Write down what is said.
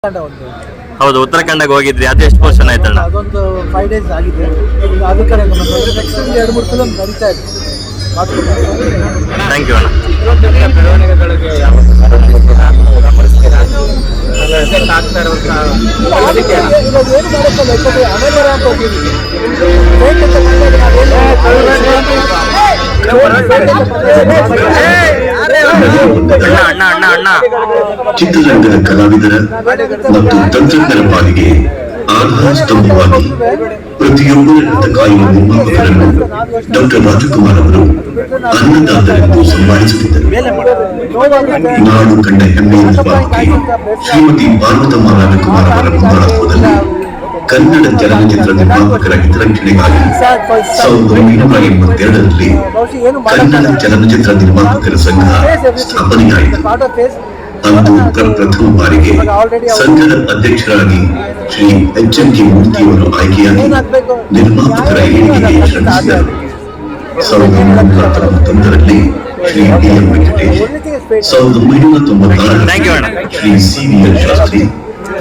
ಹೌದು, ಉತ್ತರಾಖಂಡಕ್ಕೆ ಹೋಗಿದ್ರಿ. ಅದು ಎಷ್ಟು ಪೋರ್ಷನ್ ಆಯ್ತಣ್ಣ? ಅದೊಂದು 5 days ಆಗಿದೆ. ಅದಕ್ಕೆ ನೆಕ್ಸ್ಟ್ 2-3 ಫಿಲಮ್ ನಡೀತಾ ಇದೆ. ಥ್ಯಾಂಕ್ ಯು ಅಣ್ಣ. ಬೆಳವಣಿಗೆಗಳಿಗೆ ಚಿತ್ರರಂಗದ ಕಲಾವಿದರ ಮತ್ತು ತಂತ್ರಜ್ಞರ ಪಾಲಿಗೆ ಆಧಾರ ಸ್ತಂಭವಾಗಿ ಪ್ರತಿಯೊಬ್ಬರನ್ನ ಕಾಯುವ ನಿರ್ಮಾಪಕರನ್ನು ಡಾಕ್ಟರ್ ರಾಜಕುಮಾರ್ ಅವರು ಅನ್ನದಾತರೆಂದು ಸಂಭಾಳಿಸುತ್ತಿದ್ದರು. ನಾಡು ಕಂಡ ಹೆಮ್ಮೆಯ ಬಾಲಕಿ ಶ್ರೀಮತಿ ಪಾರ್ವತಮ್ಮ ರಾಜಕುಮಾರ್ ಅವರ ಮುಂದಾಳತ್ವದಲ್ಲಿ ಕನ್ನಡ ಚಲನಚಿತ್ರ ನಿರ್ಮಾಪಕರ ಹಿತರಕ್ಷಣೆಗಾಗಿ 1982ರಲ್ಲಿ ಕನ್ನಡ ಚಲನಚಿತ್ರ ನಿರ್ಮಾಪಕರ ಸಂಘ ಸ್ಥಾಪನೆಯಾಯಿತು. ಅಂದು ಪ್ರಪ್ರಥಮ ಬಾರಿಗೆ ಸಂಘದ ಅಧ್ಯಕ್ಷರಾಗಿ ಶ್ರೀ ಎಚ್.ಎಂ.ಕೆ. ಮೂರ್ತಿಯವರು ಆಯ್ಕೆಯಾಗಿ ನಿರ್ಮಾಪಕರ ಏಳಿಗೆಗೆ ಶ್ರಮಿಸಿದರು. 1999ರಲ್ಲಿ ಶ್ರೀ ಡಿ.ಎಂ. ವೆಂಕಟೇಶ್, 1996ರಲ್ಲಿ ಶ್ರೀ ಸಿ.ವಿ.ಎಲ್. ಶಾಸ್ತ್ರಿ,